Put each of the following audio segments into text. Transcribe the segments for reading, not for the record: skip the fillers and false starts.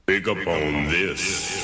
Pick up on this.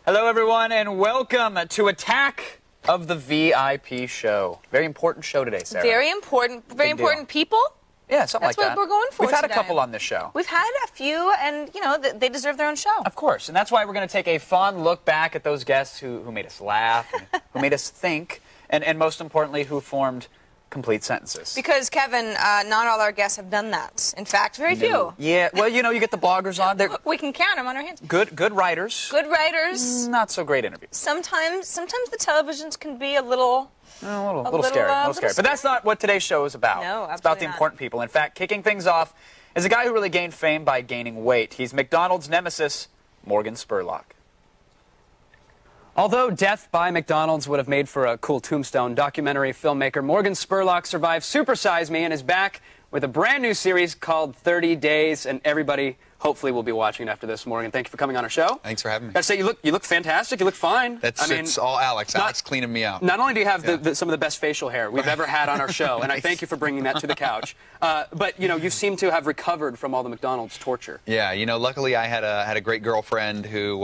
Hello, everyone, and welcome to Attack of the VIP Show. Very important show today, Sarah. Very important people. Yeah, something That's like that. what we're going for We've had today. a couple on this show. We've had a few, and, you know, they deserve their own show. Of course, and that's why we're going to take a fun look back at those guests who made us laugh, and who made us think, and most importantly, who formed complete sentences. Because, Kevin, not all our guests have done that. In fact, very few. Yeah, well, you know, you get the bloggers on. They're We can count them on our hands. good writers. Good writers. Not so great interviews. Sometimes the televisions can be a little... A little scary. But that's not what today's show is about. No, it's about the absolutely not. important people. In fact, kicking things off is a guy who really gained fame by gaining weight. He's McDonald's nemesis, Morgan Spurlock. Although death by McDonald's would have made for a cool tombstone, documentary filmmaker Morgan Spurlock survived Super Size Me and is back with a brand new series called 30 Days, and everybody hopefully will be watching it after this. Morgan, thank you for coming on our show. Thanks for having me. Gotta say, you look fantastic. You look fine. It's all Alex. Alex cleaning me out. Not only do you have some of the best facial hair we've ever had on our show, and I thank you for bringing that to the couch, but, you know, you seem to have recovered from all the McDonald's torture. Yeah, you know, luckily I had a great girlfriend who,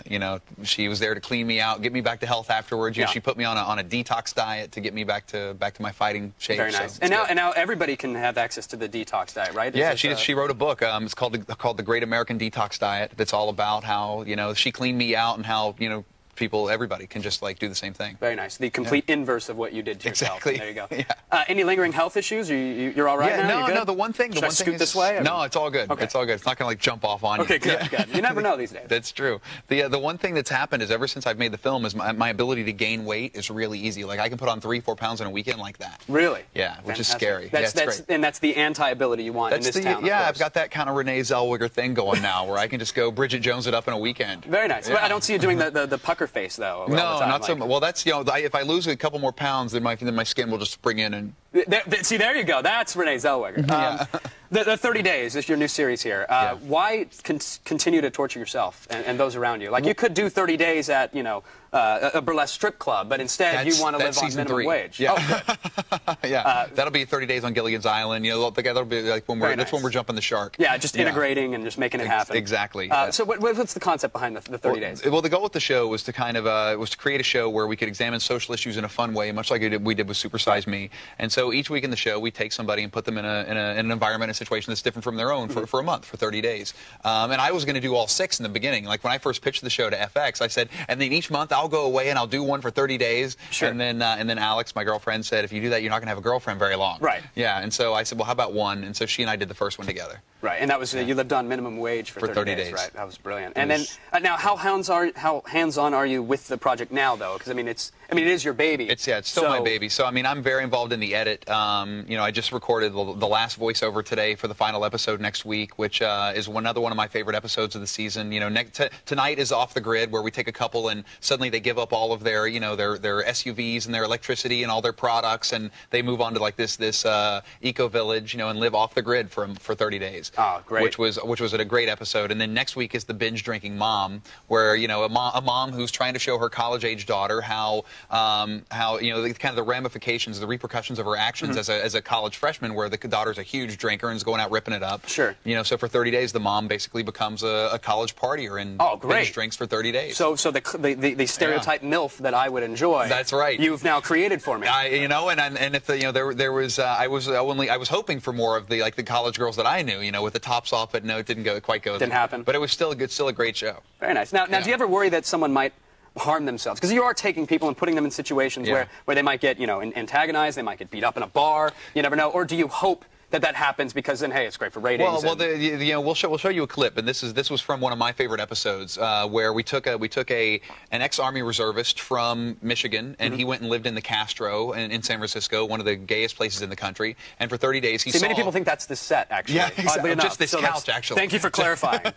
you know, she was there to clean me out, get me back to health afterwards. You know, she put me on a detox diet to get me back to my fighting shape. Very nice. So and now everybody can have access to the detox diet, right? Yeah, she wrote a book. It's called The Great American Detox Diet. That's all about how, you know, she cleaned me out and how, you know, everybody can just like do the same thing. Very nice. The complete inverse of what you did to yourself. Exactly. There you go. Yeah. Any lingering health issues? You're all right now? No, You're good? no. The one thing. Should I scoot this way? No, it's all good. Okay. It's all good. It's not gonna like jump off on you. Okay, good. Good. You never know these days. That's true. The one thing that's happened is ever since I've made the film is my ability to gain weight is really easy. Like I can put on 3-4 pounds in a weekend like that. Really? Yeah, which is Fantastic. scary. That's great. And that's the anti-ability you want in this town. Yeah, of I've course. got that kind of Renee Zellweger thing going now, where I can just go Bridget Jones it up in a weekend. Very nice. Yeah. But I don't see you doing the pucker face though. all the No, time, not so like- much. Well, that's, you know, if I lose a couple more pounds, then my skin will just spring in and. See, there you go. That's Renee Zellweger. The 30 Days is your new series here. Why continue to torture yourself and those around you? Like, you could do 30 days at, you know, a burlesque strip club, but instead you want to live on season minimum 3. wage. Yeah. Oh, good. Yeah, that'll be 30 Days on Gilligan's Island. You know, that'll be like when Very that's when nice. we're jumping the shark. Yeah, just integrating and just making it happen. Exactly. So what's the concept behind the 30 Days? Well, the goal with the show was to kind of was to create a show where we could examine social issues in a fun way, much like we did with Super Size Me. And so each week in the show, we take somebody and put them in an environment, a situation that's different from their own for a month, for 30 days. And I was going to do all 6 in the beginning. Like when I first pitched the show to FX, I said, and then each month I'll go away and I'll do one for 30 days. Sure. And then Alex, my girlfriend, said, if you do that, you're not going to have a girlfriend very long. Right. Yeah. And so I said, well, how about one? And so she and I did the first one together. Right, and that was you lived on minimum wage for 30 days. Right, that was brilliant. And then now, how hands-on are you with the project now, though? Because I mean, it is your baby. It's still my baby. So I mean, I'm very involved in the edit. You know, I just recorded the last voiceover today for the final episode next week, which is another one of my favorite episodes of the season. You know, tonight is Off the Grid, where we take a couple and suddenly they give up all of their, you know, their SUVs and their electricity and all their products, and they move on to like this eco village, you know, and live off the grid for 30 days. Oh, great. Which was a great episode. And then next week is the binge drinking mom, where, you know, a mom who's trying to show her college age daughter how you know, kind of the ramifications, the repercussions of her actions as a college freshman, where the daughter's a huge drinker and is going out ripping it up. Sure. You know, so for 30 days, the mom basically becomes a college partier and binge drinks for 30 days. So the stereotype MILF that I would enjoy. That's right. You've now created for me. You know, and if you know, there was I was hoping for more of the college girls that I knew, you know, with the tops off, but no, it didn't quite go. Didn't happen. But it was still a great show. Very nice. Now, do you ever worry that someone might harm themselves? Because you are taking people and putting them in situations where they might get, you know, antagonized, they might get beat up in a bar. You never know. Or do you hope that happens because then, hey, it's great for ratings? Well, you know, we'll show you a clip, and this was from one of my favorite episodes, where we took an ex-Army reservist from Michigan, and he went and lived in the Castro in San Francisco, one of the gayest places in the country, and for 30 days he saw. Many people think that's the set, actually. Yeah, exactly. Enough. Just this couch, actually. Thank you for clarifying.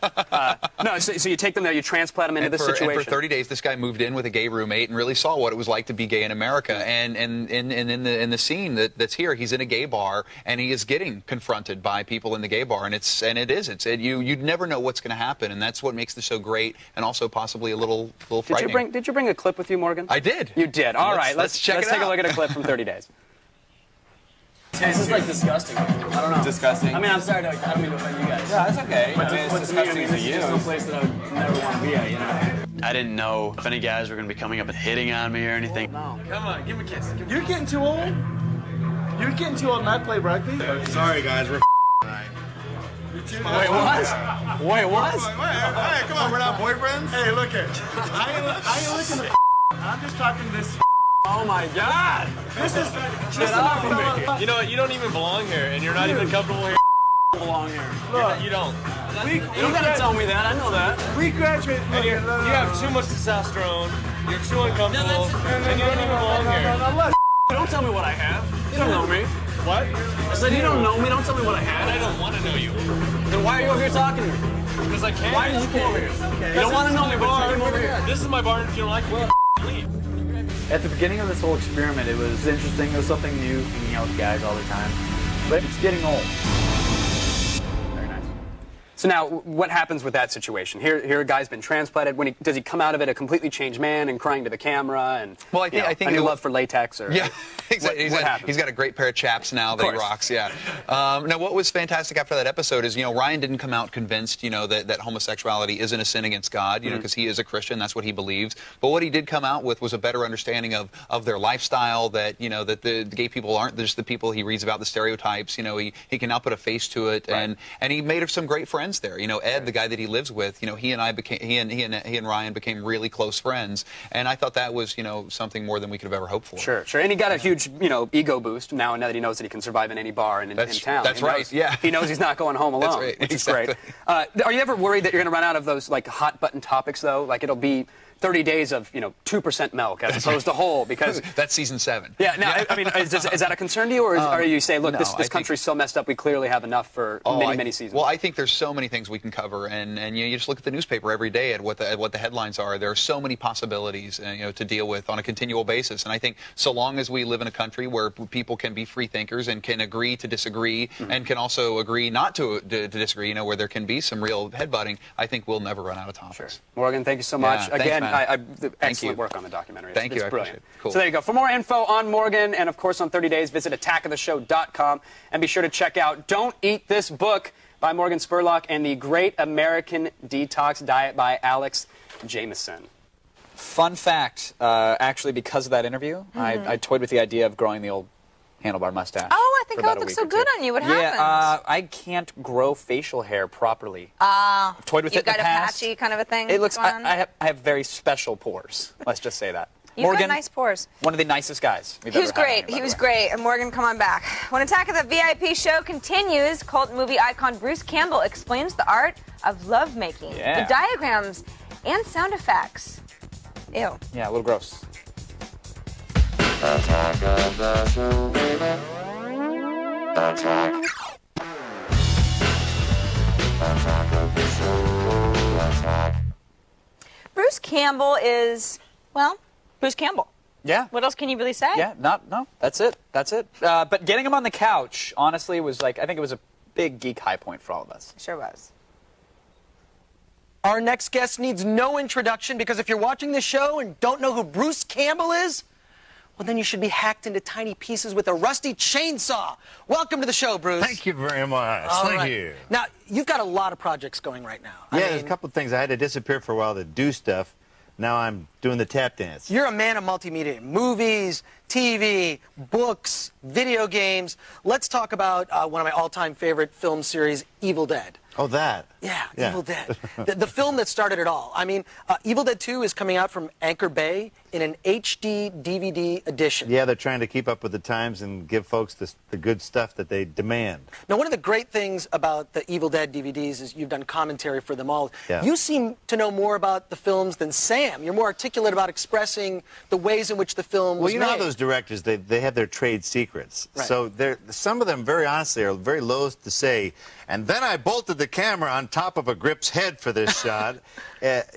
No, so you take them there, you transplant them into this situation. And for 30 days, this guy moved in with a gay roommate and really saw what it was like to be gay in America. And in the scene that's here, he's in a gay bar, and he is getting getting confronted by people in the gay bar, and you'd never know what's going to happen, and that's what makes the show great, and also possibly a little frightening. Did you bring a clip with you, Morgan? I did. You did. All right, let's check it out. take a look at a clip from 30 Days. This is like disgusting. I don't know. Disgusting? I mean, I'm sorry. I don't mean to offend you guys. Yeah, that's okay. But I mean, just, it's to me, I disgusting mean, to this is you. just some place that I would never want to be at, you know? I didn't know if any guys were going to be coming up and hitting on me or anything. No. Come on, give him a kiss. You're getting too old? You're getting too old not to play rugby? Sorry, guys. We're Wait, what? Wait, what? Hey, come on. We're not boyfriends. Hey, look it. I ain't looking to I'm just talking to this. Oh my God! This is Get off of me! You know what? You don't even belong here, and you're not even comfortable here. Belong here. You don't. You don't gotta tell me that. I know that. We graduated. And you have too much testosterone. You're too uncomfortable, and you don't even belong here. Don't tell me what I have. You don't know me. What? I said you don't know me. Don't tell me what I have. I don't want to know you. Then why are you over here talking to me? Because I can't. Why did you come over here? You don't want to know me, but you came over here. This is my bar, and if you don't like it, leave. At the beginning of this whole experiment, it was interesting. It was something new, hanging out with guys all the time. But it's getting old. Very nice. So now, what happens with that situation? Here a guy's been transplanted. Does he come out of it a completely changed man and crying to the camera and Well, I think a new love for latex? Or, Yeah, exactly. What happens? He's got a great pair of chaps now that he rocks. Yeah. Now, what was fantastic after that episode is, Ryan didn't come out convinced, that homosexuality isn't a sin against God, because he is a Christian. That's what he believes. But what he did come out with was a better understanding of their lifestyle. That that the gay people aren't just the people he reads about, the stereotypes. He can now put a face to it, and he made some great friends there. Ed, the guy that he lives with, he and Ryan became really close friends, and I thought that was something more than we could have ever hoped for. Sure. And he got a huge ego boost now that he knows that he can survive in any bar in town. That's right. Yeah. He knows he's not going home alone, That's right. which Exactly. is great. Are you ever worried that you're going to run out of those hot button topics though? Like it'll be 30 days of 2% milk as opposed to whole because that's season 7. Yeah. Now, I mean, is that a concern to you, or are you say, look, this country's so messed up, we clearly have enough for many seasons? Well, I think there's so many things we can cover, and you just look at the newspaper every day at what the headlines are. There are so many possibilities, to deal with on a continual basis. And I think so long as we live in a country where people can be free thinkers and can agree to disagree, and can also agree not to disagree, where there can be some real headbutting, I think we'll never run out of topics. Sure. Morgan, thank you so much. Yeah, Again, thanks, excellent work on the documentary. Thank you. It's brilliant. I appreciate it. Cool. So there you go. For more info on Morgan and, of course, on 30 Days, visit attackoftheshow.com. And be sure to check out Don't Eat This Book by Morgan Spurlock and The Great American Detox Diet by Alex Jameson. Fun fact, actually, because of that interview, I toyed with the idea of growing the old handlebar mustache. Oh, I think for it about would a look week so or good two. on you. What Yeah, happened? I can't grow facial hair properly. I've toyed with it You've in got the a past. patchy kind of a thing It looks. going on? I have very special pores. Let's just say that. You've Morgan, got nice pores. one of the nicest guys we've He was ever had on great. here, by He the was way. great. And Morgan, come on back. When Attack of the VIP show continues, cult movie icon Bruce Campbell explains the art of lovemaking, Yeah. the diagrams, and sound effects. Ew. Yeah, a little gross. Attack of the show, baby. Attack. Attack of the show. Attack. Bruce Campbell is, well, Bruce Campbell. Yeah. What else can you really say? Yeah, no, that's it. That's it. But getting him on the couch, honestly, was I think it was a big geek high point for all of us. Sure was. Our next guest needs no introduction because if you're watching this show and don't know who Bruce Campbell is, well, then you should be hacked into tiny pieces with a rusty chainsaw. Welcome to the show, Bruce. Thank you very much. Thank you. Now, you've got a lot of projects going right now. Yeah, there's a couple of things. I had to disappear for a while to do stuff. Now I'm doing the tap dance. You're a man of multimedia. Movies, TV, books, video games. Let's talk about one of my all-time favorite film series, Evil Dead. Oh, that. Yeah, Evil Dead. the film that started it all. I mean, Evil Dead 2 is coming out from Anchor Bay in an HD DVD edition. Yeah, they're trying to keep up with the times and give folks the good stuff that they demand. Now, one of the great things about the Evil Dead DVDs is you've done commentary for them all. Yeah. You seem to know more about the films than Sam. You're more articulate about expressing the ways in which the film was Well, you know how made. those directors, they have their trade secrets. Right. So some of them, very honestly, are very loath to say, and then I bolted the camera on top of a grip's head for this shot.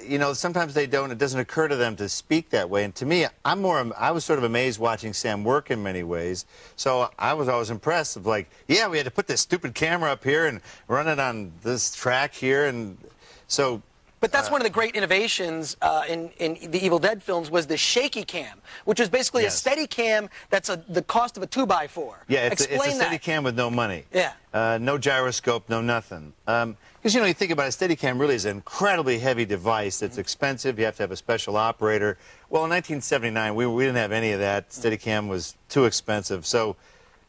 You know, sometimes it doesn't occur to them to speak that way. And to me, I was sort of amazed watching Sam work in many ways. So I was always impressed of like, yeah, we had to put this stupid camera up here and run it on this track here. And so... But that's one of the great innovations in the Evil Dead films was the shaky cam, which is basically a steady cam that's the cost of a 2x4. Yeah, it's a Explain steady that. cam with no money. Yeah. No gyroscope, no nothing. Because, you know, you think about it, a steady cam really is an incredibly heavy device that's expensive. You have to have a special operator. Well, in 1979, we didn't have any of that. Steady cam was too expensive. So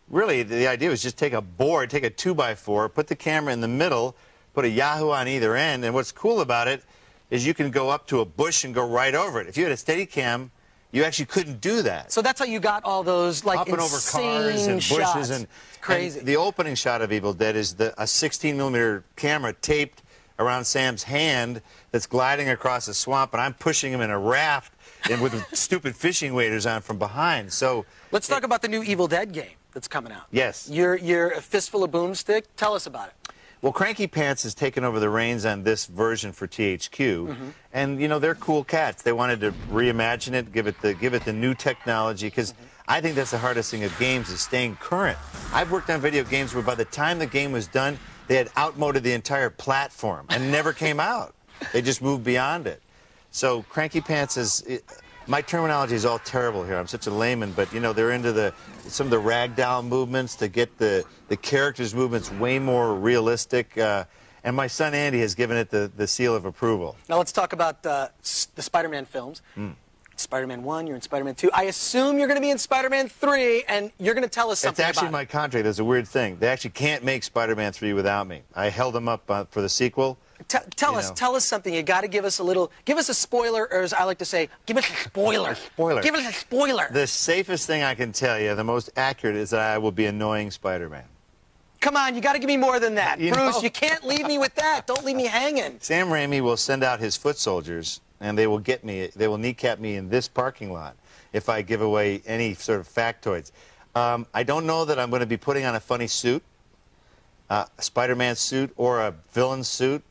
really, the idea was just take a board, take a 2x4, put the camera in the middle, put a Yahoo on either end, and what's cool about it is you can go up to a bush and go right over it. If you had a Steadicam, you actually couldn't do that. So that's how you got all those like up and over cars and shots. bushes and It's crazy. And the opening shot of Evil Dead is a 16mm camera taped around Sam's hand that's gliding across a swamp, and I'm pushing him in a raft and with stupid fishing waders on from behind. So let's talk about the new Evil Dead game that's coming out. Yes. You're a fistful of boomstick. Tell us about it. Well, Cranky Pants has taken over the reins on this version for THQ, and you know they're cool cats. They wanted to reimagine it, give it the new technology, because I think that's the hardest thing of games is staying current. I've worked on video games where by the time the game was done, they had outmoded the entire platform and never came out. They just moved beyond it. So Cranky Pants is. My terminology is all terrible here. I'm such a layman, but you know they're into some of the ragdoll movements to get the characters' movements way more realistic. And my son Andy has given it the seal of approval. Now let's talk about the Spider-Man films. Spider-Man 1, you're in Spider-Man 2. I assume you're going to be in Spider-Man 3, and you're going to tell us something about It's actually my contract. There's a weird thing. They actually can't make Spider-Man 3 without me. I held them up for the sequel. Tell us something. You got to give us a spoiler, or as I like to say, give us a spoiler. Spoiler. Give us a spoiler. The safest thing I can tell you, the most accurate, is that I will be annoying Spider-Man. Come on, you got to give me more than that. Bruce, you can't leave me with that. Don't leave me hanging. Sam Raimi will send out his foot soldiers, and they will get me. They will kneecap me in this parking lot if I give away any sort of factoids. I don't know that I'm going to be putting on a funny suit, a Spider-Man suit or a villain suit.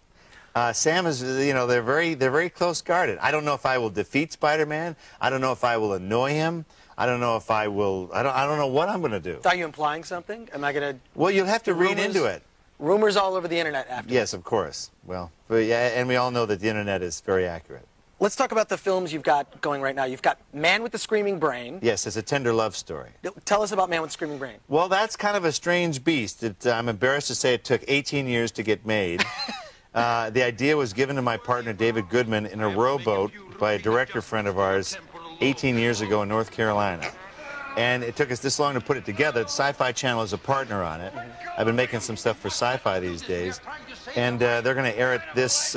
Sam is, you know, they're very close guarded. I don't know if I will defeat Spider-Man. I don't know if I will annoy him. I don't know if I will. I don't know what I'm going to do. Are you implying something? Am I going to? Well, you'll have to read into it. Rumors all over the internet after. Yes, of course. Well, but yeah, and we all know that the internet is very accurate. Let's talk about the films you've got going right now. You've got Man with the Screaming Brain. Yes, it's a tender love story. Tell us about Man with the Screaming Brain. Well, that's kind of a strange beast. I'm embarrassed to say it took 18 years to get made. The idea was given to my partner, David Goodman, in a rowboat by a director friend of ours 18 years ago in North Carolina. And it took us this long to put it together. The Sci-Fi Channel is a partner on it. I've been making some stuff for Sci-Fi these days. And they're going to air it this,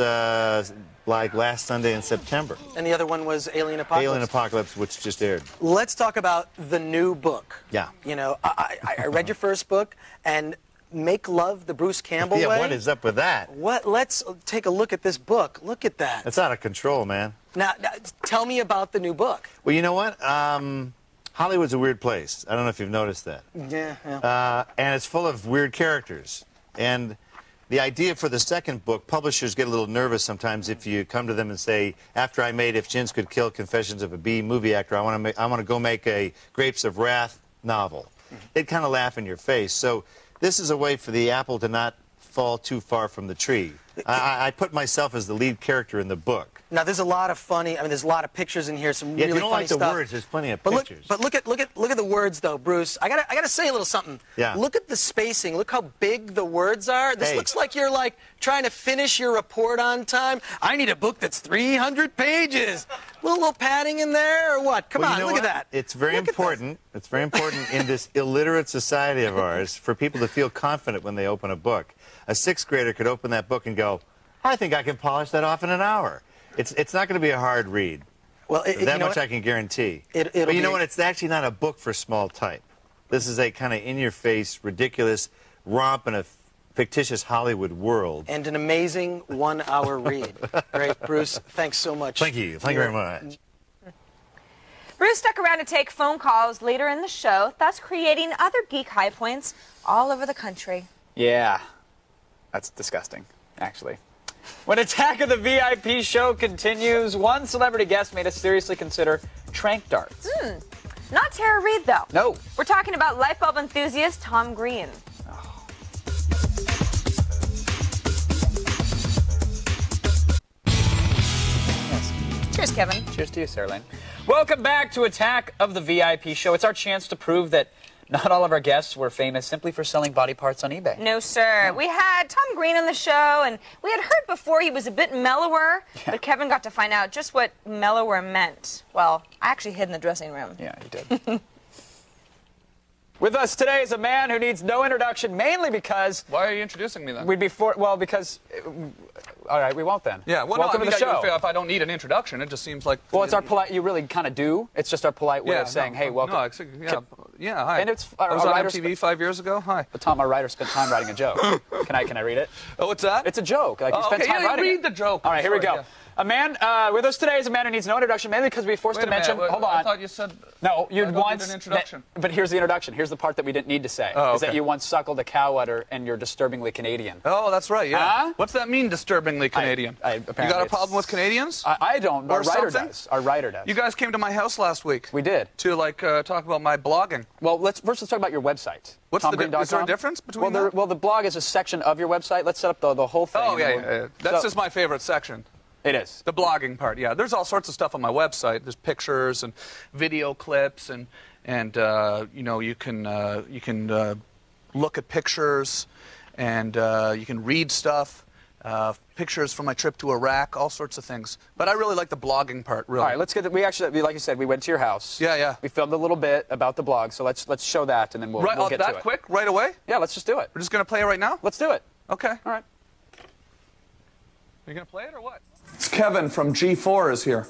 like last Sunday in September. And the other one was Alien Apocalypse? Alien Apocalypse, which just aired. Let's talk about the new book. Yeah. You know, I read your first book, and Make Love the Bruce Campbell Yeah, Way. what is up with that? Let's take a look at this book. Look at that. That's out of control, man. Now, tell me about the new book. Well, you know what? Hollywood's a weird place. I don't know if you've noticed that. Yeah. And it's full of weird characters. And the idea for the second book, publishers get a little nervous sometimes if you come to them and say, after I made If Jins Could Kill, Confessions of a B movie actor, I want to go make a Grapes of Wrath novel. They'd kind of laugh in your face. So this is a way for the apple to not fall too far from the tree. I put myself as the lead character in the book. Now, there's a lot of funny. I mean, there's a lot of pictures in here. Some really if you don't funny like the stuff. words, there's plenty of But pictures. look at the words, though, Bruce. I gotta say a little something. Yeah. Look at the spacing. Look how big the words are. This Hey. looks like you're like trying to finish your report on time. I need a book that's 300 pages. A little padding in there, or what? Come Well, on, you know look what? at that. It's very important. It's very important in this illiterate society of ours for people to feel confident when they open a book. A sixth grader could open that book and go, I think I can polish that off in an hour. It's not going to be a hard read. Well, that much I can guarantee. But you know what? It's actually not a book for small type. This is a kind of in-your-face, ridiculous romp in a fictitious Hollywood world. And an amazing 1 hour read. Great, Bruce. Thanks so much. Thank you. Thank you very much. Bruce stuck around to take phone calls later in the show, thus creating other geek high points all over the country. Yeah, that's disgusting. actually. When Attack of the VIP show continues, one celebrity guest made us seriously consider trank darts. Not Tara Reid, though. No. We're talking about light bulb enthusiast Tom Green. Cheers, Kevin. Cheers to you, Sarah Lane. Welcome back to Attack of the VIP show. It's our chance to prove that not all of our guests were famous simply for selling body parts on eBay. No, sir. We had Tom Green on the show, and we had heard before he was a bit mellower, but Kevin got to find out just what mellower meant. Well, I actually hid in the dressing room. Yeah, you did. With us today is a man who needs no introduction, mainly because... Why are you introducing me then? We'd be well, because... all right, we won't then. Yeah, well, welcome no, I mean, to the show. if I don't need an introduction, it just seems like... Well, it's our polite... You really kind of do. It's just our polite way of saying, hey, welcome. No, yeah, hi. And it's... I was on MTV 5 years ago. Hi. But Tom, our writer spent time writing a joke. Can I read it? Oh, what's that? It's a joke. Like, you spent time writing read the joke. All right, here we go. Yeah. A man with us today is a man who needs no introduction, mainly because we're forced to mention... Hold on. I thought you said... No, you'd once... an introduction. But here's the introduction. Here's the part that we didn't need to say. Is that you once suckled a cow udder and you're disturbingly Canadian. Oh, that's right, yeah. Huh? What's that mean, disturbingly Canadian? You got a problem with Canadians? I don't. Our writer does. Our writer does. You guys came to my house last week. We did. To, like, talk about my blogging. Well, let's talk about your website. Is there a difference between Well, the blog is a section of your website. Let's set up the whole thing. Oh, yeah. That's just my favorite section. It is. The blogging part, yeah. There's all sorts of stuff on my website. There's pictures and video clips, and you know, you can look at pictures, and you can read stuff, pictures from my trip to Iraq, all sorts of things. But I really like the blogging part, really. All right, let's get. We actually, like you said, we went to your house. Yeah. We filmed a little bit about the blog, so let's show that, and then we'll get to it. That quick, right away? Yeah, let's just do it. We're just gonna play it right now. Let's do it. Okay. All right. Are you gonna play it or what? It's Kevin from G4 is here.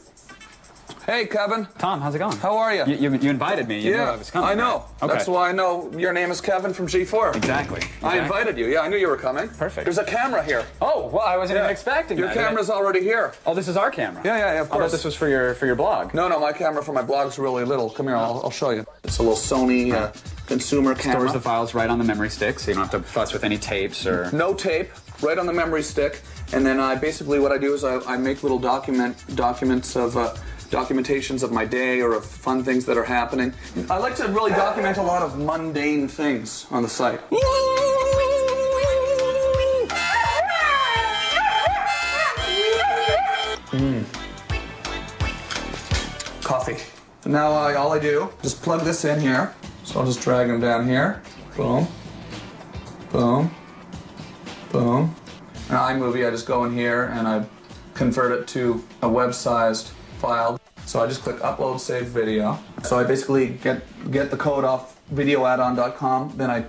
Hey, Kevin. Tom, how's it going? How are you? You invited me. You knew I was coming. I know. Right? Okay. That's why I know your name is Kevin from G4. Exactly. I invited you. Yeah, I knew you were coming. Perfect. There's a camera here. Oh, well, I wasn't even expecting your that. Your camera's already here. Oh, this is our camera? Yeah, of course. I thought this was for your blog. No, my camera for my blog's really little. Come here, I'll show you. It's a little Sony consumer camera. Stores the files right on the memory stick, so you don't have to fuss with any tapes or... No tape, right on the memory stick. And then basically what I do is I make little documentations of my day or of fun things that are happening. I like to really document a lot of mundane things on the site. Coffee. So now all I do, just plug this in here. So I'll just drag them down here. Boom. Boom. Boom. In iMovie, I just go in here and I convert it to a web-sized file. So I just click Upload Save Video. So I basically get the code off videoaddon.com, then I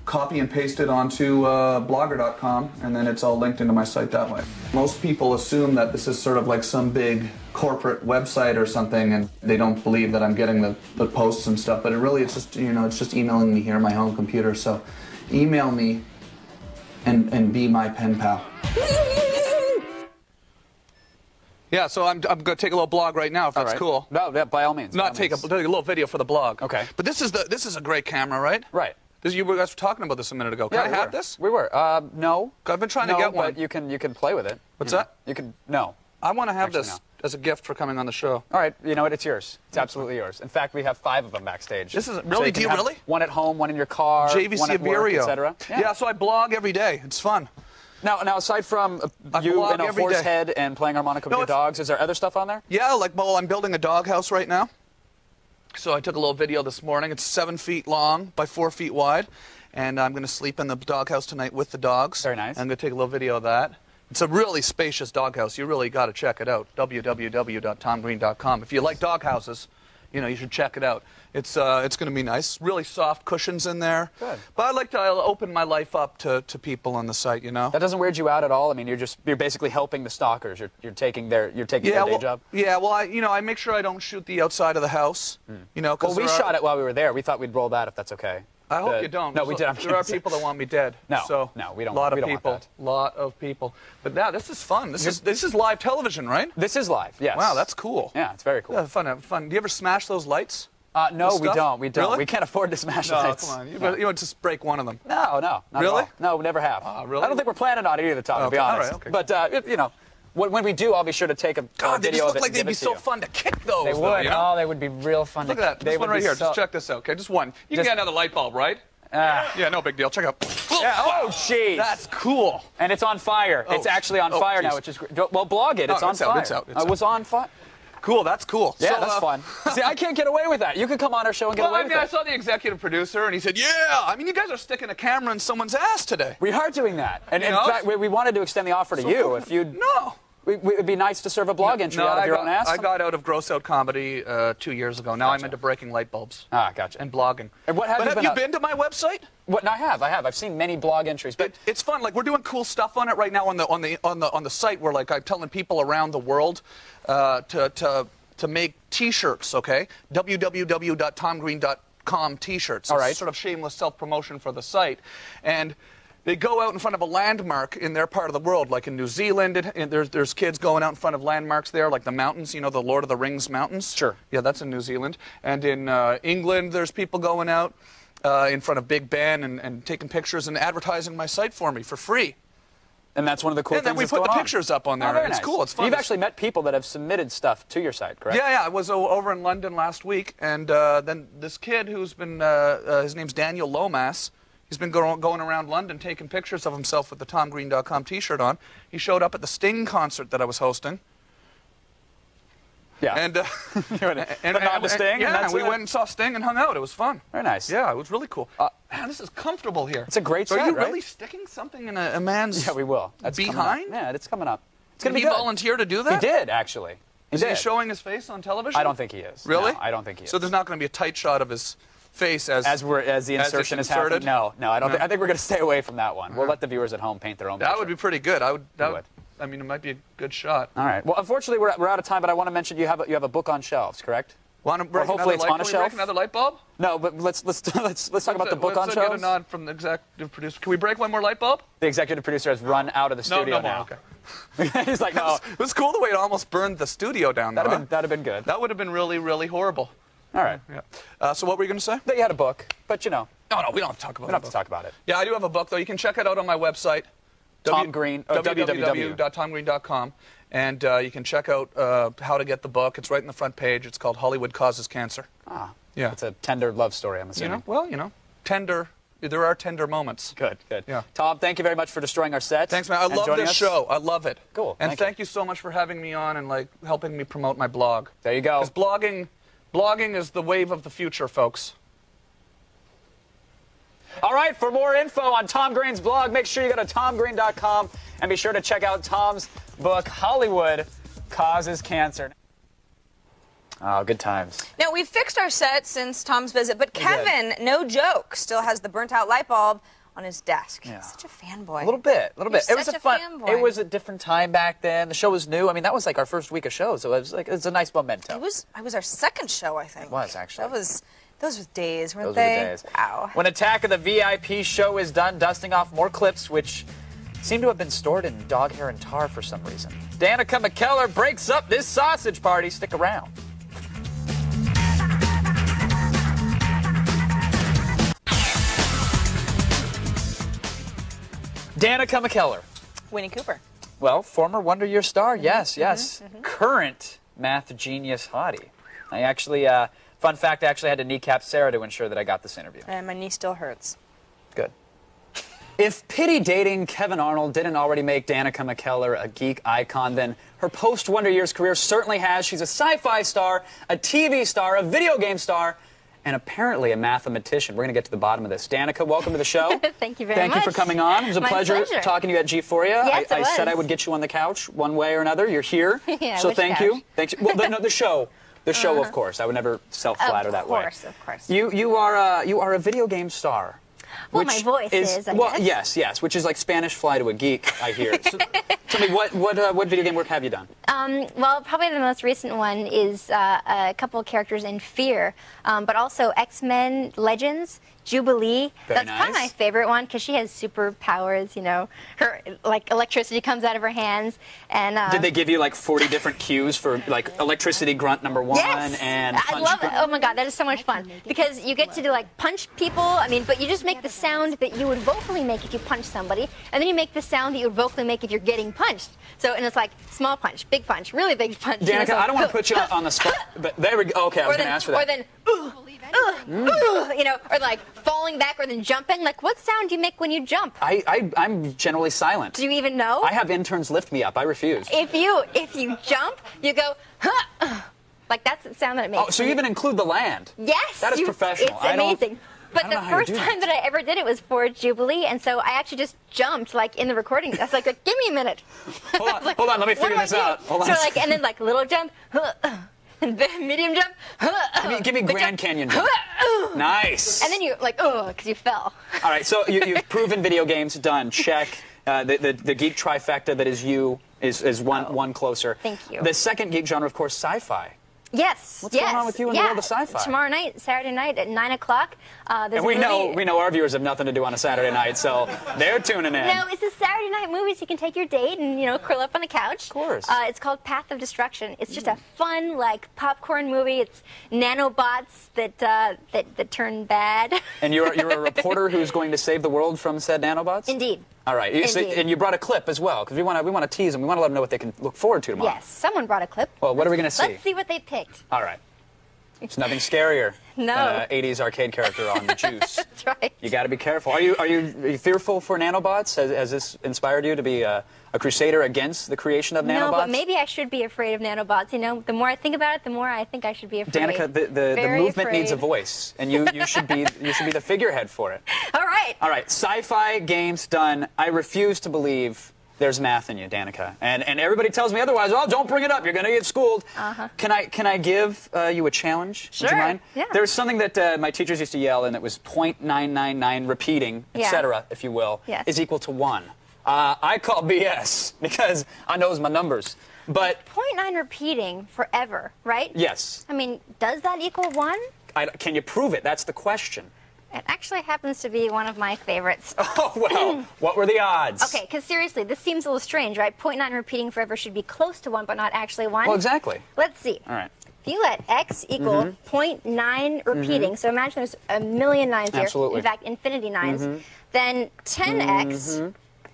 copy and paste it onto blogger.com, and then it's all linked into my site that way. Most people assume that this is sort of like some big corporate website or something, and they don't believe that I'm getting the posts and stuff, but it's just, it's just emailing me here on my home computer. So email me and be my pen pal. Yeah, so I'm going to take a little blog right now, if that's cool. No, yeah, by all means. Take a little video for the blog. Okay. But this is a great camera, right? Right. You guys were talking about this a minute ago. Can I have this? We were. No. I've been trying to get one. But you can play with it. What's that? You can. No. I want to have this as a gift for coming on the show. All right. You know what? It's yours. It's absolutely yours. In fact, we have 5 of them backstage. This is really? Do you really? One at home, one in your car, JVC one at work, etc. Yeah. So I blog every day. It's fun. Now, aside from you in a horse head and playing harmonica with your dogs, is there other stuff on there? Yeah, I'm building a doghouse right now. So I took a little video this morning. It's 7 feet long by 4 feet wide. And I'm going to sleep in the doghouse tonight with the dogs. Very nice. I'm going to take a little video of that. It's a really spacious doghouse. You really got to check it out. www.tomgreen.com. If you like doghouses, you should check it out. It's going to be nice. Really soft cushions in there. Good. But I like to open my life up to people on the site, That doesn't weird you out at all? I mean, you're basically helping the stalkers. You're taking their day job. Yeah, well, I make sure I don't shoot the outside of the house. Well, we shot it while we were there. We thought we'd roll that if that's okay. I hope you don't. No, we did. There are people that want me dead. No, we don't. Want that. Lot of people. But now this is fun. This is live television, right? This is live. Yes. Wow, that's cool. Yeah, it's very cool. Yeah, fun. Do you ever smash those lights? No, This we stuff? don't. We don't. Really? We can't afford to smash No, lights. come on. You would just break one of them. No, not Really? at all. No, we never have. Really? I don't think we're planning on it either, Tom, to be Okay, all honest. right, okay. But, you know, when we do, I'll be sure to take a God, they video just of look it like and they'd give be it to so you. fun to kick those. They though, would. you know? Oh, they would be real fun Look to at that. They This one would right be here. so- Just check this out, okay? Just one. You Just- can get another light bulb, right? Yeah, no big deal. Check out. Yeah, oh, jeez. That's cool. And it's on fire. It's actually on fire now, jeez. which is great. Well, blog it. It's No, on it's out, fire. it's out, it's It was on fire. Cool, that's cool. Yeah, So, that's fun. See, I can't get away with that. You could come on our show and get Well, away I with mean, I it. saw the executive producer, and he said, "Yeah, I mean, you guys are sticking a camera in someone's ass today." We are doing that. And You in know? fact, we wanted to extend the offer to So you. cool. If you'd... No. It'd be nice to serve a blog entry out of your own ass. I got out of gross out comedy 2 years ago. Now I'm into breaking light bulbs. Ah, gotcha. And blogging. And what have but you have been you up- been to my website? What? No, I have. I've seen many blog entries, but It's fun. Like we're doing cool stuff on it right now on the site. Where like I'm telling people around the world to make T-shirts. Okay, www.tomgreen.com T-shirts. All right. It's sort of shameless self-promotion for the site, and they go out in front of a landmark in their part of the world, like in New Zealand. And there's kids going out in front of landmarks there, like the mountains. You know, the Lord of the Rings mountains. Sure. Yeah, that's in New Zealand. And in England, there's people going out in front of Big Ben and taking pictures and advertising my site for me for free. and that's one of the cool And things then we that's put the going on. pictures up on there. Oh, very It's nice. cool. It's fun. You've actually met people that have submitted stuff to your site, correct? Yeah, I was over in London last week, and then this kid who's been, his name's Daniel Lomas, he's been going around London taking pictures of himself with the TomGreen.com T-shirt on. He showed up at the Sting concert that I was hosting. Yeah. And But not to Sting, and Yeah, that's we it? went and saw Sting and hung out. It was fun. Very nice. Yeah, it was really cool. Man, this is comfortable here. It's a great So set, are you right? really sticking something in a man's Yeah, we will. That's coming up. behind? Yeah, it's coming up. It's going to Did be he good. volunteer to do that? He did, actually. Is did. he showing his face on television? I don't think he is. Really? No, I don't think he is. So there's not going to be a tight shot of his face as the it's insertion is happening. inserted? No, I don't. No. I think we're going to stay away from that one. We'll let the viewers at home paint their own. That picture. would be pretty good. I would. would. I mean, it might be a good shot. All right. Well, unfortunately, we're out of time. But I want to mention you have a book on shelves, correct? Want to break hopefully another it's light? on a Can we shelf? break another light bulb? No, but let's talk about the book on Let's get a shelves. nod from the executive producer. Can we break one more light bulb? The executive producer has run out of the studio no more. now. Okay. He's like, no. It was cool the way it almost burned the studio down. That'd though, have been good. That would have been really, really horrible. All right. Yeah. So what were you going to say? That you had a book, but you know. No, we don't have to talk about We don't have to talk about it. Yeah, I do have a book, though. You can check it out on my website. Tom Green, www.tomgreen.com. And you can check out how to get the book. It's right in the front page. It's called Hollywood Causes Cancer. Ah, yeah. It's a tender love story, I'm assuming. Tender. There are tender moments. Good. Yeah. Tom, thank you very much for destroying our set. Thanks, man. I love this show. I love it. Cool. And thank you so much for having me on and helping me promote my blog. There you go. Because blogging is the wave of the future, folks. All right, for more info on Tom Green's blog, make sure you go to tomgreen.com and be sure to check out Tom's book, Hollywood Causes Cancer. Oh, good times. Now, we've fixed our set since Tom's visit, but Kevin, no joke, still has the burnt-out light bulb on his desk. Yeah. He's such a fanboy. A little bit. You're It was such a a fun. fanboy. It was a different time back then. The show was new. I mean, that was like our first week of shows, so it was a nice memento. It was our second show, I think. It was, actually. Those were days, weren't Those were the they? days. Wow. When Attack of the VIP show is done, dusting off more clips, which seem to have been stored in dog hair and tar for some reason. Danica McKellar breaks up this sausage party. Stick around. Danica McKellar. Winnie Cooper. Well, former Wonder Year star, yes. Current math genius hottie. I actually, fun fact, I actually had to kneecap Sarah to ensure that I got this interview. And my knee still hurts. Good. If pity dating Kevin Arnold didn't already make Danica McKellar a geek icon, then her post-Wonder Years career certainly has. She's a sci-fi star, a TV star, a video game star, and apparently a mathematician. We're going to get to the bottom of this. Danica, welcome to the show. Thank you very much. Thank you for coming on. It was a My pleasure talking to you at G4ia. Yes, I it said was. I would get you on the couch one way or another. You're here. Yeah, so which thank couch? you. Thanks. Well, no, the show. The show, of course. I would never self-flatter that way. Of course. You are a video game star. Well, which my voice is, I well, guess. yes, which is like Spanish fly to a geek, I hear. So, tell me, what video game work have you done? Well, probably the most recent one is a couple of characters in Fear, but also X-Men Legends. Jubilee. Very That's probably my favorite one because she has superpowers. You know, her like electricity comes out of her hands. And did they give you like 40 different cues for like electricity grunt number 1 yes! and I love it. Oh my God, that is so much fun because you get to do like punch people. I mean, but you just make the sound that you would vocally make if you punch somebody, and then you make the sound that you would vocally make if you're getting punched. So and it's like small punch, big punch, really big punch. Danica, you know, so, I don't want to put you on the spot, but there we go. Okay, I was going to ask for that. Or then, you know, or like falling back or then jumping. Like, what sound do you make when you jump? I'm generally silent. Do you even know? I have interns lift me up. I refuse. If you jump, you go, like that's the sound that it makes. Oh, so you even include the land? Yes. That is professional. It's amazing. But the first time that I ever did it was for Jubilee, and so I actually just jumped like in the recording. I was like, give me a minute. Hold on, let me figure this out. Hold on. So like, and then like little jump. Medium jump. Give me Grand Canyon jump. Nice. And then you like, because you fell. All right, so you've proven video games, done. Check. The geek trifecta that is you is one closer. Thank you. The second geek genre, of course, sci-fi. Yes. What's going on with you in the world of sci-fi? Tomorrow night, Saturday night at 9 o'clock. And we know our viewers have nothing to do on a Saturday night, so they're tuning in. No, it's a Saturday night movie, so you can take your date and curl up on the couch. Of course. It's called Path of Destruction. It's just a fun like popcorn movie. It's nanobots that turn bad. And you're a reporter who's going to save the world from said nanobots? Indeed. All right, and you brought a clip as well, because we want to tease them. We want to let them know what they can look forward to tomorrow. Yes, someone brought a clip. Well, what are we going to see? Let's see what they picked. All right. It's nothing scarier than an 80s arcade character on the juice. That's right. You got to be careful. Are you fearful for nanobots? Has this inspired you to be a crusader against the creation of nanobots? No, but maybe I should be afraid of nanobots. You know, the more I think about it, the more I think I should be afraid. Danica, the movement needs a voice, and you should be the figurehead for it. All right. All right. Sci-fi games done. I refuse to believe there's math in you, Danica, and everybody tells me otherwise. Oh, don't bring it up. You're going to get schooled. Can I give you a challenge? Sure. Would you mind? Yeah. There's something that my teachers used to yell, and it was .999 repeating, etc., if you will, is equal to 1. I call BS because I knows my numbers. But 0.9 repeating forever, right? Yes. I mean, does that equal 1? Can you prove it? That's the question. It actually happens to be one of my favorites. Oh, well, what were the odds? Okay, because seriously, this seems a little strange, right? 0.9 repeating forever should be close to 1, but not actually 1. Well, exactly. Let's see. All right. If you let x equal 0.9 repeating, so imagine there's a million nines here. Absolutely. In fact, infinity nines. Then 10x,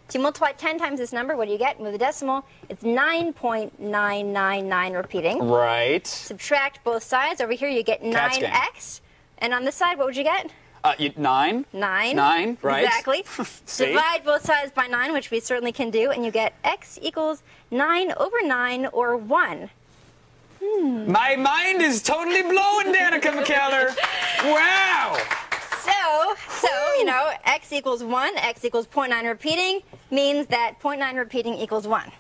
if you multiply 10 times this number, what do you get? Move the decimal. It's 9.999 repeating. Right. Subtract both sides. Over here, you get 9x. And on this side, what would you get? 9. 9, right. Exactly. Divide both sides by 9, which we certainly can do, and you get x equals 9 over 9, or 1. My mind is totally blown, Danica McKellar. Wow. So, x equals 1, x equals 0.9 repeating, means that 0.9 repeating equals 1.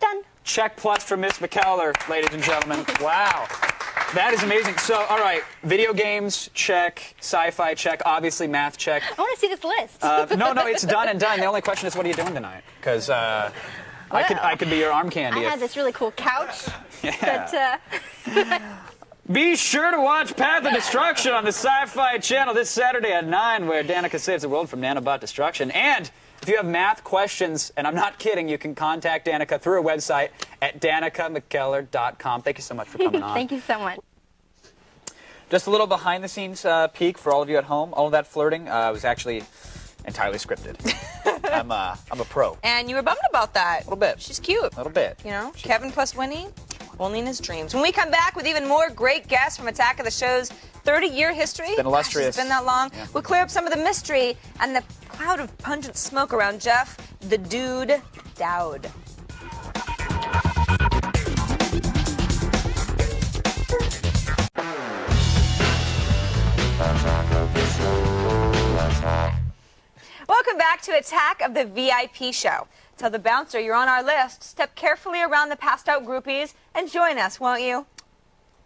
Done. Check plus for Miss McKellar, ladies and gentlemen. Wow. That is amazing. So, all right, video games, check. Sci-fi, check. Obviously, math, check. I want to see this list. No, it's done and done. The only question is, what are you doing tonight? Because I could be your arm candy. I had this really cool couch. Yeah. But, be sure to watch Path of Destruction on the Sci-Fi Channel this Saturday at 9, where Danica saves the world from nanobot destruction. And if you have math questions, and I'm not kidding, you can contact Danica through her website at danicamckellar.com. Thank you so much for coming on. Thank you so much. Just a little behind-the-scenes peek for all of you at home. All of that flirting was actually entirely scripted. I'm a pro. And you were bummed about that. A little bit. She's cute. A little bit. You know, Kevin plus Winnie, only in his dreams. When we come back with even more great guests from Attack of the Show's 30-year history. It's been illustrious. Gosh, it's been that long. Yeah. We'll clear up some of the mystery and the cloud of pungent smoke around Jeff, the Dude Dowd. Welcome back to Attack of the VIP Show. Tell the bouncer you're on our list. Step carefully around the passed out groupies and join us, won't you?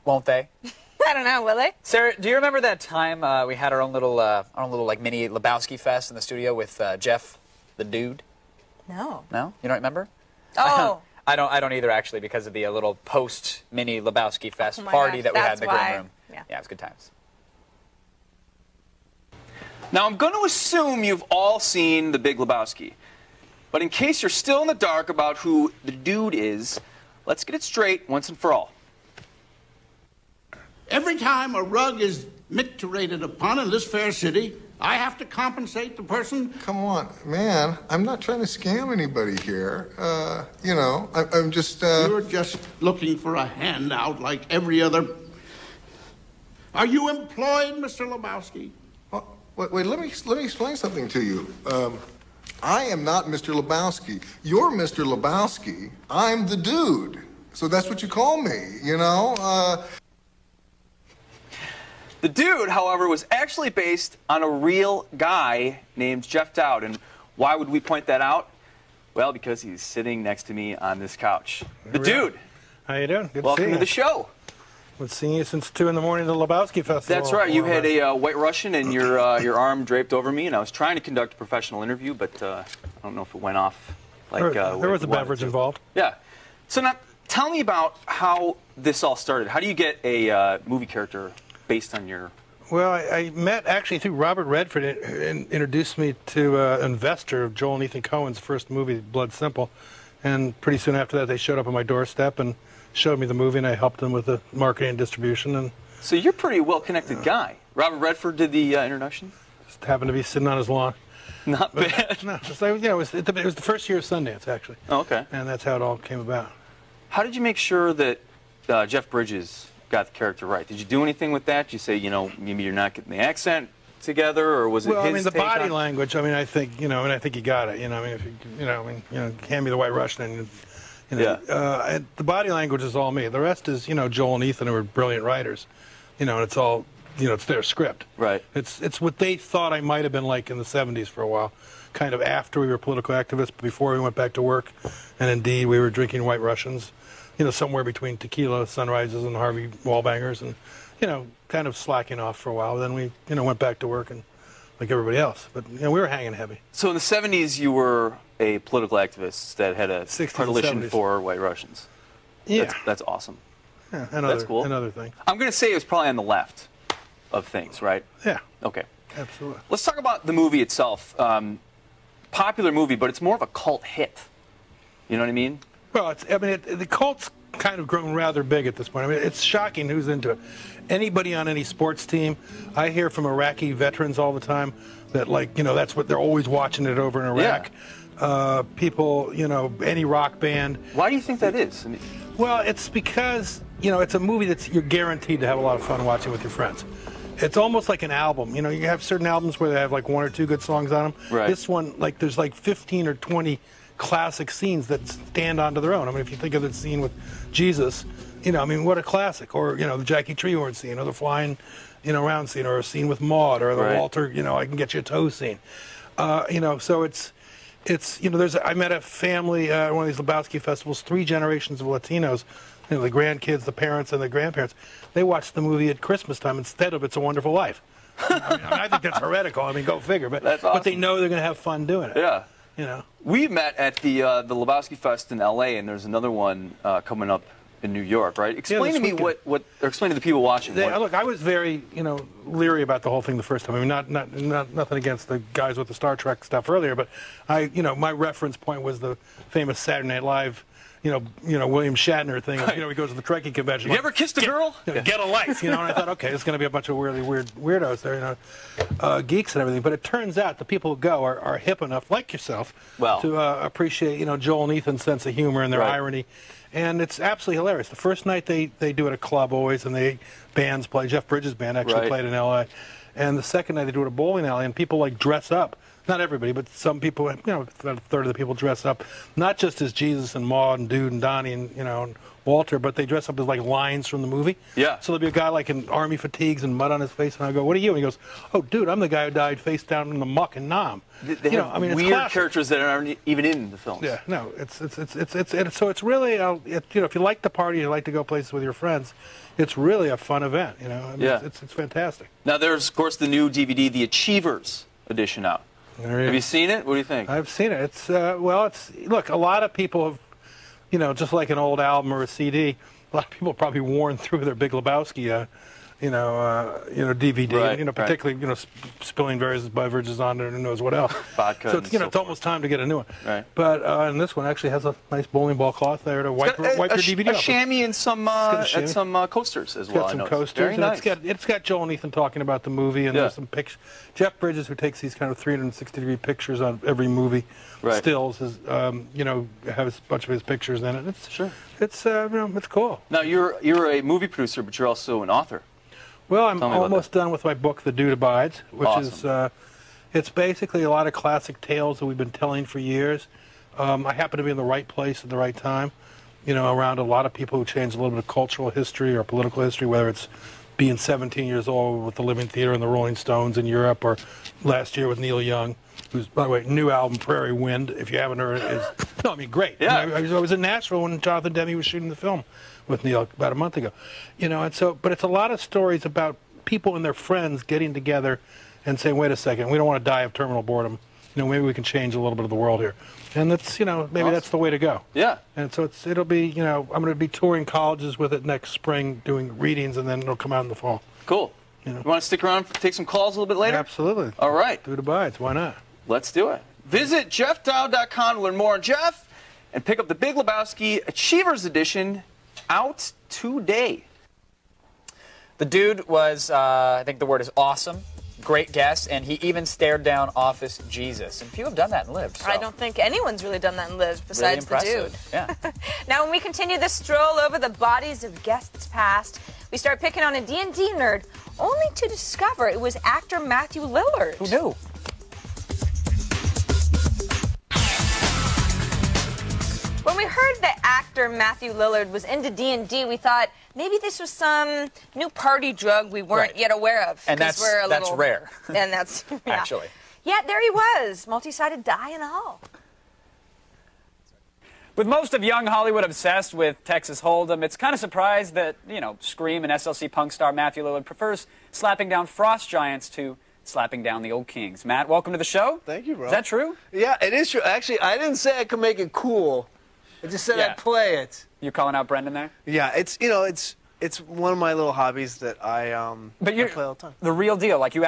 Won't they? I don't know, will they? Sarah, do you remember that time we had our own little like mini Lebowski fest in the studio with Jeff, the Dude? No. No? You don't remember? Oh. I don't either, actually, because of the little post-mini Lebowski Fest my party gosh, that we had in that's the green why. room. Yeah. Yeah, it was good times. Now, I'm going to assume you've all seen The Big Lebowski. But in case you're still in the dark about who the dude is, let's get it straight once and for all. Every time a rug is micturated upon in this fair city, I have to compensate the person. Come on, man. I'm not trying to scam anybody here. You know, I'm just, You're just looking for a handout like every other... Are you employed, Mr. Lebowski? Wait, let me explain something to you. I am not Mr. Lebowski. You're Mr. Lebowski. I'm the dude. So that's what you call me, you know? The dude, however, was actually based on a real guy named Jeff Dowd. And why would we point that out? Well, because he's sitting next to me on this couch. The dude. How you doing? Good Welcome to see to you. the show. Been seeing you since 2 in the morning at the Lebowski Festival. That's right. You had a White Russian and your arm draped over me, and I was trying to conduct a professional interview, but I don't know if it went off like there was a beverage involved. Yeah. So now, tell me about how this all started. How do you get a movie character based on your... Well, I met actually through Robert Redford, and introduced me to an investor of Joel and Ethan Coen's first movie, Blood Simple. And pretty soon after that, they showed up on my doorstep and showed me the movie, and I helped them with the marketing and distribution. And so you're a pretty well-connected guy. Robert Redford did the introduction? Just happened to be sitting on his lawn. Not bad. No, just like, it was the first year of Sundance, actually. Oh, okay. And that's how it all came about. How did you make sure that Jeff Bridges got the character right? Did you do anything with that? Did you say, you know, maybe you're not getting the accent together, or was it well, his I mean, the take body on... language. I mean, I think you got it. You know, I mean, if hand me the White Russian, and the body language is all me. The rest is, Joel and Ethan, who are brilliant writers. And it's all, it's their script. Right. It's what they thought I might have been like in the 70s for a while, kind of after we were political activists, but before we went back to work, and indeed we were drinking White Russians, somewhere between tequila sunrises and Harvey Wallbangers, and kind of slacking off for a while. Then we went back to work and like everybody else, but we were hanging heavy. So in the 70s, you were a political activist that had a 60s predilection and 70s. for White Russians. Yeah, that's awesome. Yeah, that's cool. Another thing. I'm going to say it was probably on the left of things, right? Yeah. Okay. Absolutely. Let's talk about the movie itself. Popular movie, but it's more of a cult hit. You know what I mean? Well, the cult's kind of grown rather big at this point. I mean, it's shocking who's into it. Anybody on any sports team, I hear from Iraqi veterans all the time that, that's what they're always watching it over in Iraq. Yeah. People, any rock band. Why do you think that is? I mean, well, it's because, it's a movie that you're guaranteed to have a lot of fun watching with your friends. It's almost like an album. You have certain albums where they have like 1 or 2 good songs on them. Right. This one, there's 15 or 20 classic scenes that stand onto their own. I mean, if you think of the scene with Jesus, what a classic. Or, the Jackie Treehorn scene, or the flying, round scene, or a scene with Maude, or the right. Walter, I can get you a toe scene. So it's I met a family at one of these Lebowski festivals, 3 generations of Latinos, the grandkids, the parents, and the grandparents. They watched the movie at Christmas time instead of It's a Wonderful Life. I think that's heretical. I mean, go figure. But that's awesome. But they know they're going to have fun doing it. Yeah. We met at the Lebowski Fest in L.A., and there's another one coming up in New York, right? Explain to me or explain to the people watching. Look, I was very, leery about the whole thing the first time. I mean, not nothing against the guys with the Star Trek stuff earlier, but my reference point was the famous Saturday Night Live, William Shatner thing. Right. He goes to the Trekkie convention. You ever kissed a girl? Get a life, and I thought, okay, it's going to be a bunch of weird weirdos there, geeks and everything. But it turns out the people who go are hip enough, like yourself, to appreciate, Joel and Ethan's sense of humor and their irony. And it's absolutely hilarious. The first night they do it at a club always, and bands play. Jeff Bridges' band actually played in L.A. And the second night they do it at a bowling alley, and people dress up. Not everybody, but some people, about a third of the people dress up, not just as Jesus and Maude and Dude and Donnie and, and Walter, but they dress up as lines from the movie. Yeah. So there'll be a guy in army fatigues and mud on his face, and I go, "What are you?" And he goes, "Oh, dude, I'm the guy who died face down in the muck in Nam." They have weird characters that aren't even in the films. Yeah, no, it's so it's really, if you like to party, you like to go places with your friends, it's really a fun event. It's fantastic. Now there's of course the new DVD, The Achievers edition out. Have you seen it? What do you think? I've seen it. It's look, a lot of people have you know, just like an old album or a CD, a lot of people probably worn through their Big Lebowski, DVD, Right, particularly, spilling various beverages on there and who knows what else. Vodka So it's, and it's almost time to get a new one. Right. But and this one actually has a nice bowling ball cloth there to wipe your DVD a off. chamois and some coasters as It's well. got I some noticed. coasters. Very and nice. It's got Joel and Ethan talking about the movie, and Yeah. there's some pictures. Jeff Bridges, who takes these kind of 360-degree pictures on every movie, Right. stills, has a bunch of his pictures in it. It's cool. Now you're a movie producer, but you're also an author. Well, I'm Tell me about almost done with my book, The Dude Abides, which Awesome. is it's basically a lot of classic tales that we've been telling for years. I happen to be in the right place at the right time, around a lot of people who changed a little bit of cultural history or political history, whether it's being 17 years old with the Living Theater and the Rolling Stones in Europe, or last year with Neil Young, who's, by the way, new album, Prairie Wind, if you haven't heard it, great. Yeah. I was in Nashville when Jonathan Demme was shooting the film with Neil about a month ago. But it's a lot of stories about people and their friends getting together and saying, wait a second, we don't want to die of terminal boredom. Maybe we can change a little bit of the world here. And that's, maybe that's the way to go. Yeah. And so it'll be, I'm going to be touring colleges with it next spring, doing readings, and then it'll come out in the fall. Cool. You want to stick around, take some calls a little bit later? Absolutely. All right. Dude Abides, why not? Let's do it. Visit JeffDowd.com to learn more on Jeff and pick up the Big Lebowski Achievers Edition out today. The dude was, I think the word is awesome. Great guest, and he even stared down Office Jesus. And few have done that and lived. So. I don't think anyone's really done that and lived besides really the dude. Yeah. Now, when we continue this stroll over the bodies of guests past, we start picking on a D&D nerd, only to discover it was actor Matthew Lillard. Who knew? When we heard that actor Matthew Lillard was into D&D, we thought maybe this was some new party drug we weren't yet aware of. And that's rare. And that's yeah. Actually. Yeah, there he was, multi-sided die and all. With most of young Hollywood obsessed with Texas Hold'em, it's kind of surprised that, Scream and SLC punk star Matthew Lillard prefers slapping down frost giants to slapping down the old kings. Matt, welcome to the show. Thank you, bro. Is that true? Yeah, it is true. Actually, I didn't say I could make it cool. I just said I'd play it. You're calling out Brendan there? Yeah, it's one of my little hobbies that I play all the time. The real deal, like you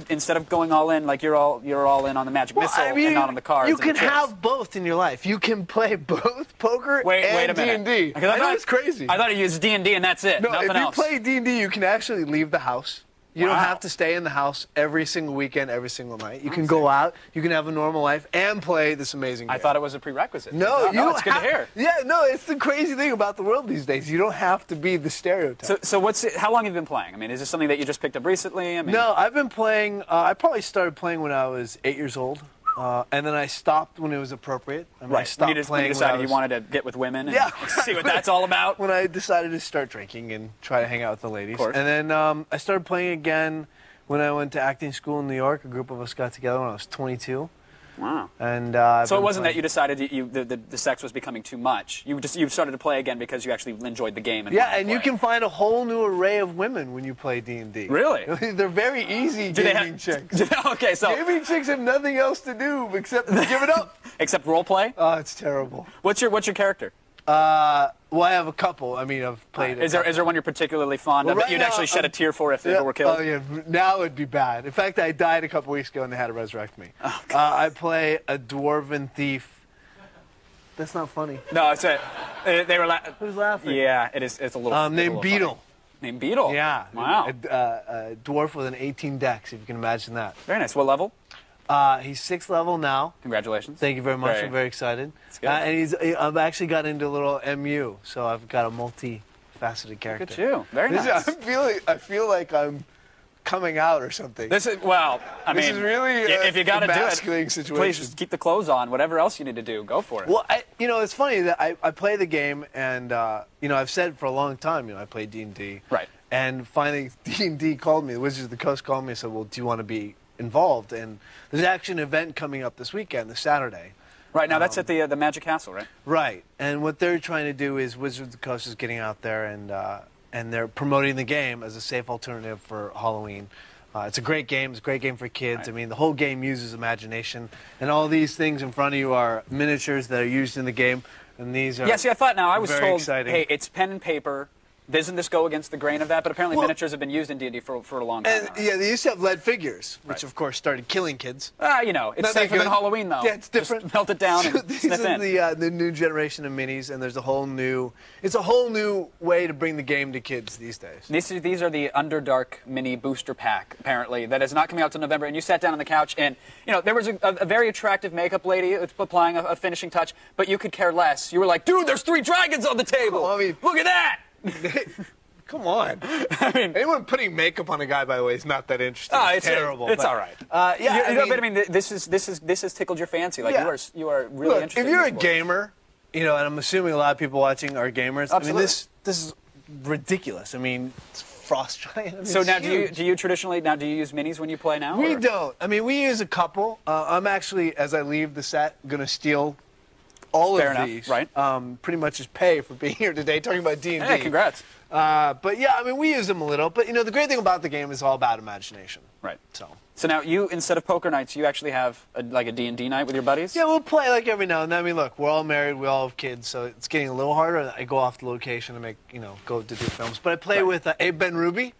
instead of going all in, like you're all in on the magic missile and not on the cards. You can have both in your life. You can play both poker and D&D. I know it's crazy. I thought you used D&D and that's it. No, nothing else. If you play D&D, you can actually leave the house. You don't have to stay in the house every single weekend, every single night. You can go out, you can have a normal life, and play this amazing game. I thought it was a prerequisite. No, it's good to hear. Yeah, no, it's the crazy thing about the world these days. You don't have to be the stereotype. So how long have you been playing? I mean, is this something that you just picked up recently? No, I've been playing, I probably started playing when I was 8 years old. And then I stopped when it was appropriate. I stopped when you decided you wanted to get with women and see what that's all about. When I decided to start drinking and try to hang out with the ladies. And then I started playing again when I went to acting school in New York. A group of us got together when I was 22. Wow. And so it wasn't that you decided the sex was becoming too much. You started to play again because you actually enjoyed the game. And you can find a whole new array of women when you play D&D. Really? They're very easy gaming chicks. Okay, so gaming chicks have nothing else to do except give it up. Except role play? Oh, it's terrible. What's your character? Well, I have a couple. I mean, I've played. Is there one you're particularly fond of that you'd actually shed a tear for if it were killed? Oh yeah, now it'd be bad. In fact, I died a couple weeks ago and they had to resurrect me. Oh, I play a dwarven thief. That's not funny. No, it's it. They were Who's laughing? Yeah, it is. It's a little. Named Beetle. Named Beetle. Yeah. Wow. A dwarf with an 18 dex, if you can imagine that. Very nice. What level? He's 6th level now. Congratulations. Thank you very much. I'm very excited. That's good. And I've actually got into a little MU, so I've got a multi-faceted character. Look at you. Very nice. I feel like I'm coming out or something. This is this is really if you got to do emasculating it, situation. please just keep the clothes on. Whatever else you need to do, go for it. Well, it's funny that I play the game, and I've said for a long time, I play D&D. Right. And finally, D&D called me. The Wizards of the Coast called me and said, "Well, do you want to be involved?" And there's actually an event coming up this weekend, this Saturday. Right, now that's at the Magic Castle, right? Right, and what they're trying to do is Wizards of the Coast is getting out there and they're promoting the game as a safe alternative for Halloween. It's a great game. It's a great game for kids. I mean, the whole game uses imagination, and all these things in front of you are miniatures that are used in the game, and these are Yeah, see, I thought now I was very told, exciting. hey, it's pen and paper. Doesn't this go against the grain of that? But apparently miniatures have been used in D&D for a long time. And, yeah, they used to have lead figures, which of course started killing kids. You know, it's Not that safer than good. Halloween, though. Yeah, it's different. Just melt it down and These sniff are in. the new generation of minis, and there's a whole new. It's a whole new way to bring the game to kids these days. These are the Underdark mini booster pack, apparently, that is not coming out till November. And you sat down on the couch, and you know there was a very attractive makeup lady applying a finishing touch, but you could care less. You were like, dude, there's 3 dragons on the table. Well, I mean, look at that. Come on. I mean, anyone putting makeup on a guy, by the way, is not that interesting. It's terrible. It's but, all right. Yeah, but I mean, this has tickled your fancy. Like you are really Look, interested. if you're in a this gamer, you know, and I'm assuming a lot of people watching are gamers. Absolutely. I mean, this is ridiculous. I mean, it's Frost Giant. I mean, so it's now, huge. do you traditionally use minis when you play now? We or? don't. I mean, we use a couple. I'm actually, as I leave the set, going to steal all Fair of enough, these. right? Pretty much as pay for being here today, talking about D&D. Hey, congrats. But yeah, I mean, we use them a little. But you know, the great thing about the game is all about imagination. Right. So now you, instead of poker nights, you actually have like a D&D night with your buddies? yeah, we'll play like every now and then. I mean, look, we're all married, we all have kids, so it's getting a little harder. I go off the location and go to do films. But I play with Abe Ben Ruby,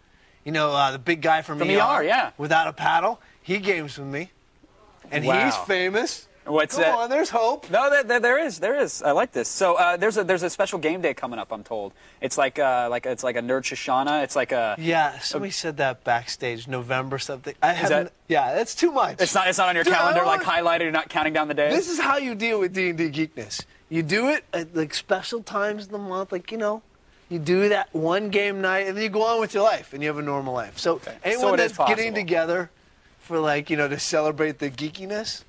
you know, the big guy from ER, yeah. Without a paddle. He games with me, and Wow. he's famous. What's Come that? on, there's hope. No, there is. I like this. So there's a special game day coming up. I'm told it's like a Nerd Shoshana. It's like a Somebody said that backstage, November something. I Is haven't. that- Yeah, that's too much. It's not on your Dude, I calendar don't like want- highlighted. You're not counting down the days. This is how you deal with D&D geekness. You do it at like special times of the month, like you do that one game night, and then you go on with your life, and you have a normal life. So anyone it is that's getting possible. together for to celebrate the geekiness,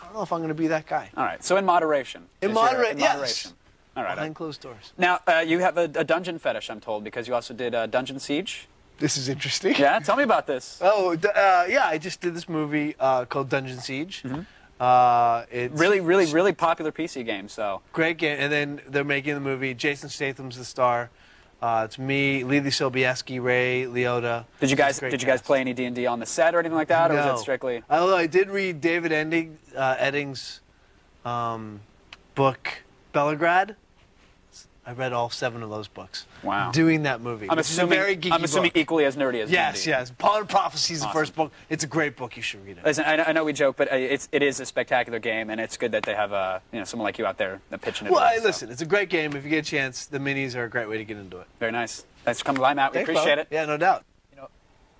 I don't know if I'm going to be that guy. All right. So in moderation. In Yes. moderation. All right. Behind closed doors. Now you have a dungeon fetish, I'm told, because you also did Dungeon Siege. This is interesting. Yeah. Tell me about this. Oh, yeah, I just did this movie called Dungeon Siege. It's Really popular PC game. So great game, and then they're making the movie. Jason Statham's the star. It's me, Lily Sobieski, Ray Liotta. Did you guys play any D&D on the set or anything like that, or was it strictly? Although I did read David Eddings' book Belgrade. I read all 7 of those books. Wow. Doing that movie. I'm It's a assuming, very geeky book. equally as nerdy as Yes, D&D. yes. Pawn of Prophecy is the Awesome. first book. It's a great book. You should read it. Listen, I know we joke, but it is a spectacular game, and it's good that they have someone like you out there pitching it. Well, around, so. listen, it's a great game. If you get a chance, the minis are a great way to get into it. Very nice. Thanks for coming by, Matt. We Thanks, appreciate Bo. it. Yeah, no doubt.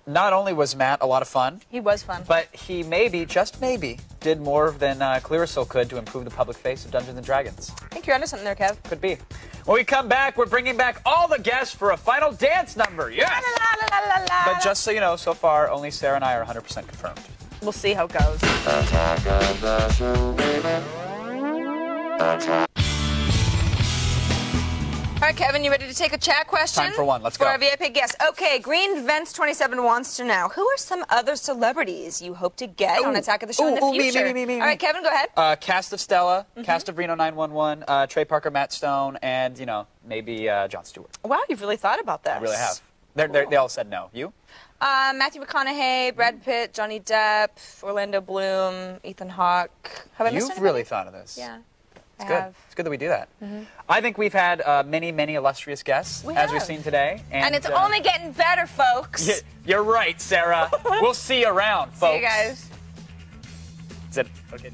Not only was Matt a lot of fun, He was fun. but he maybe, just maybe, did more than Clearasil could to improve the public face of Dungeons & Dragons. I think you're onto something there, Kev. Could be. When we come back, we're bringing back all the guests for a final dance number. Yes! But just so you know, so far, only Sarah and I are 100% confirmed. We'll see how it goes. Attack of the show, baby. Attack. All right, Kevin, you ready to take a chat question? Time for one. Let's For go. our VIP guest. Okay, Green Vents 27 wants to know, who are some other celebrities you hope to get on Attack of the Show in the future? Me. All right, Kevin, go ahead. Cast of Stella, cast of Reno 911, Trey Parker, Matt Stone, and, maybe Jon Stewart. Wow, you've really thought about this. I really have. They all said no. You? Matthew McConaughey, Brad Pitt, Johnny Depp, Orlando Bloom, Ethan Hawke. Have I missed You've anybody? really thought of this. Yeah. It's I good. have. It's good that we do that. Mhm. I think we've had many, many illustrious guests, as we've seen today. And it's only getting better, folks. You're right, Sarah. We'll see you around, folks. See you guys. That's it. Okay.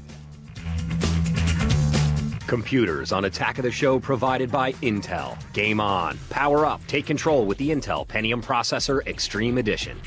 Computers on Attack of the Show provided by Intel. Game on. Power up. Take control with the Intel Pentium Processor Extreme Edition.